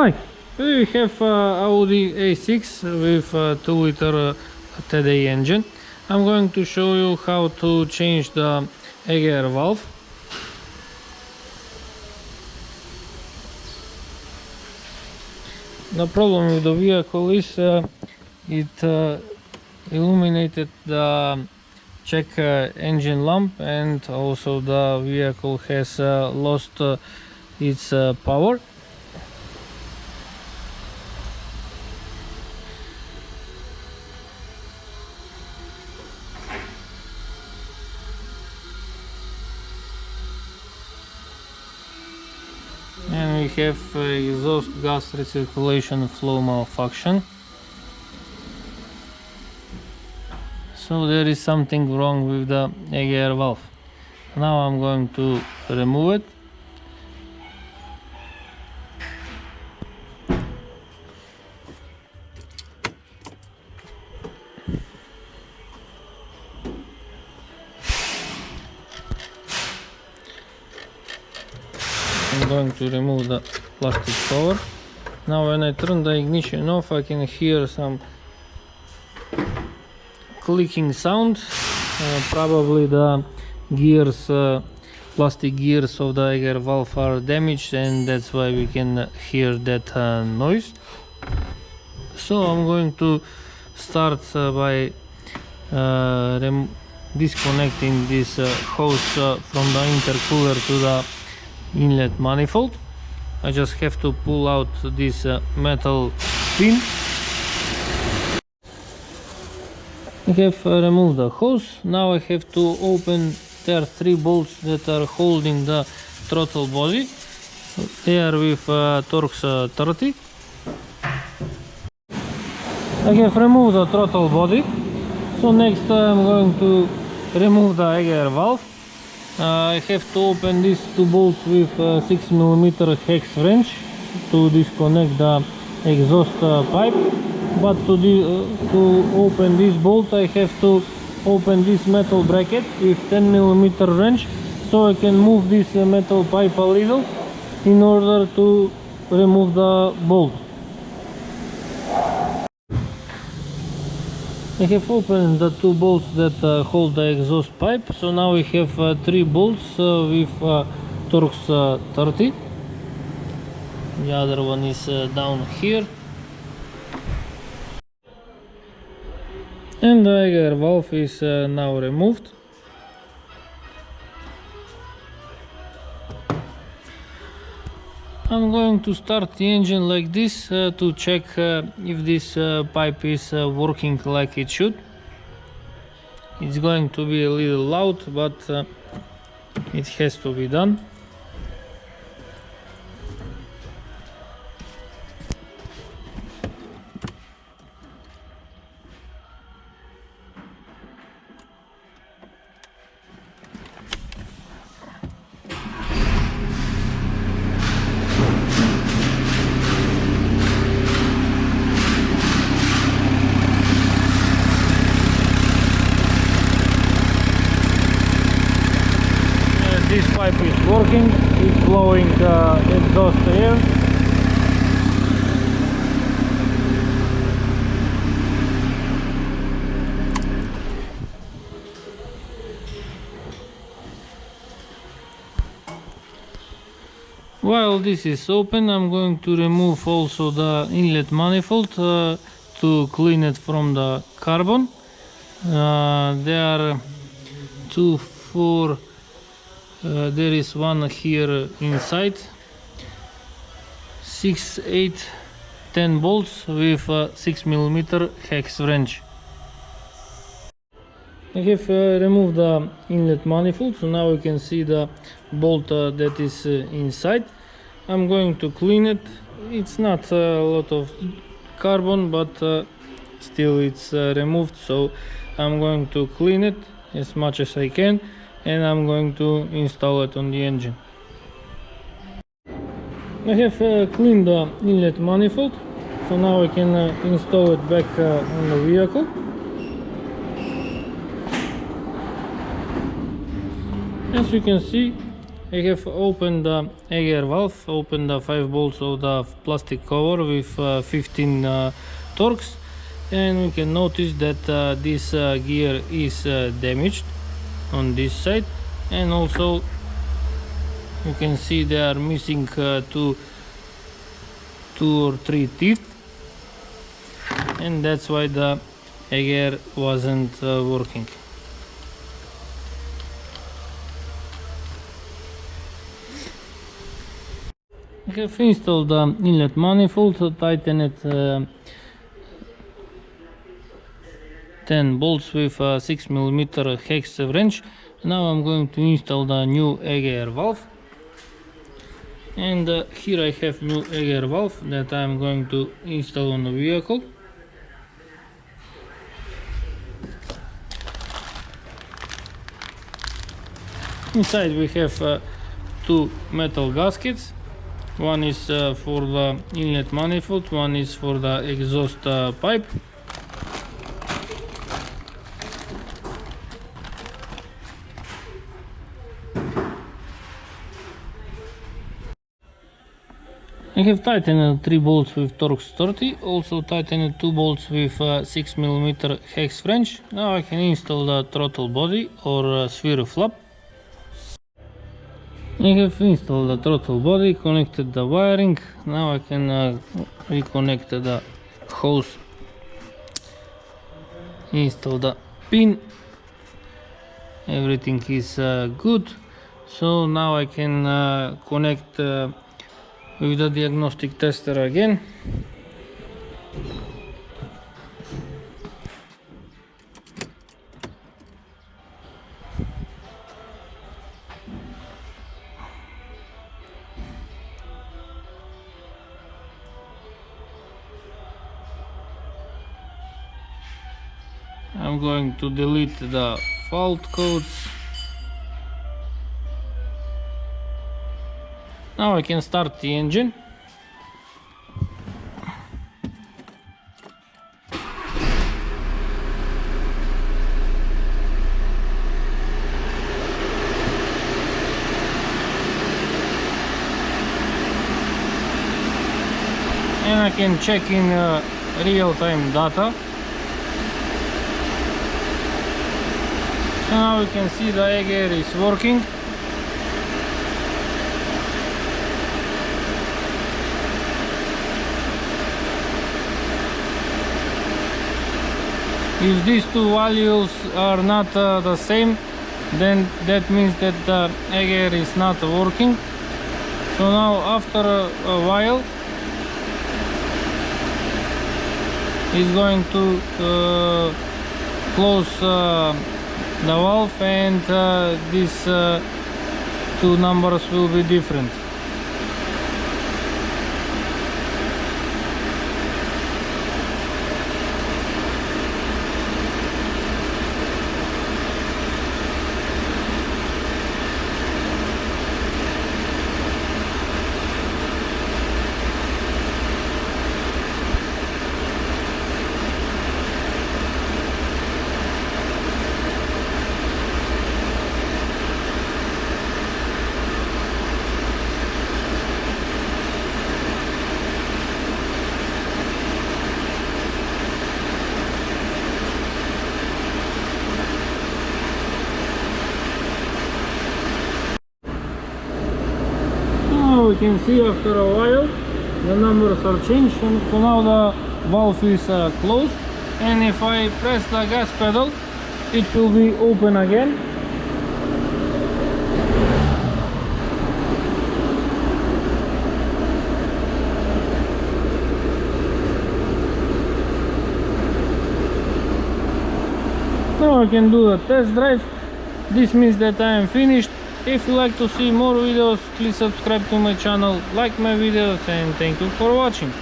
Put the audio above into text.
Hi, we have Audi A6 with 2-liter TDI engine. I'm going to show you how to change the EGR valve. The problem with the vehicle is it illuminated the check engine lamp, and also the vehicle has lost its power. And we have exhaust gas recirculation flow malfunction. So there is something wrong with the EGR valve. Now I'm going to remove it. I'm going to remove the plastic cover. Now when I turn the ignition off, I can hear some clicking sound. Probably the gears, plastic gears of the EGR valve are damaged, and that's why we can hear that noise. So I'm going to start by disconnecting this hose from the intercooler to the inlet manifold. I just have to pull out this metal pin. I have removed the hose. Now I have to open. There are 3 bolts that are holding the throttle body. They are with Torx 30. I have removed the throttle body. So next I'm going to remove the EGR valve. I have to open these 2 bolts with 6mm hex wrench to disconnect the exhaust pipe. But to open this bolt, I have to open this metal bracket with 10mm wrench, so I can move this metal pipe a little in order to remove the bolt. I have opened the 2 bolts that hold the exhaust pipe, so now we have 3 bolts with Torx 30. The other one is down here. And the EGR valve is now removed. I'm going to start the engine like this to check if this pipe is working like it should. It's going to be a little loud, but it has to be done. This pipe is working, it's blowing exhaust air. While this is open, I'm going to remove also the inlet manifold to clean it from the carbon. There are 2, 4. There is one here inside. 6, 8, 10 bolts with 6mm hex wrench. I have removed the inlet manifold, so now you can see the bolt that is inside. I'm going to clean it. It's not a lot of carbon, but still it's removed, so I'm going to clean it as much as I can, and I'm going to install it on the engine. I have cleaned the inlet manifold, so now I can install it back on the vehicle. As you can see, I have opened the EGR valve, opened the 5 bolts of the plastic cover with 15 torques, and we can notice that this gear is damaged on this side, and also you can see they are missing two or three teeth, and that's why the EGR wasn't working. I have installed the inlet manifold, tightened 10 bolts with 6mm hex wrench. Now I'm going to install the new EGR valve, and here I have new EGR valve that I'm going to install on the vehicle. Inside we have two metal gaskets. One is for the inlet manifold, one is for the exhaust pipe. I have tightened 3 bolts with Torx 30, also tightened 2 bolts with 6mm hex wrench. Now I can install the throttle body or sphere flap. I have installed the throttle body, connected the wiring. Now I can reconnect the hose, install the pin. Everything is good, so now I can connect with the diagnostic tester again. I'm going to delete the fault codes. Now I can start the engine. And I can check in real-time data. So now we can see the EGR is working. If these two values are not the same, then that means that the EGR is not working. So now after a while it's going to close the valve, and these two numbers will be different. We can see after a while the numbers are changed, and so now the valve is closed, and if I press the gas pedal it will be open again. Now I can do a test drive. This means that I am finished. If you like to see more videos, please subscribe to my channel, like my videos, and thank you for watching.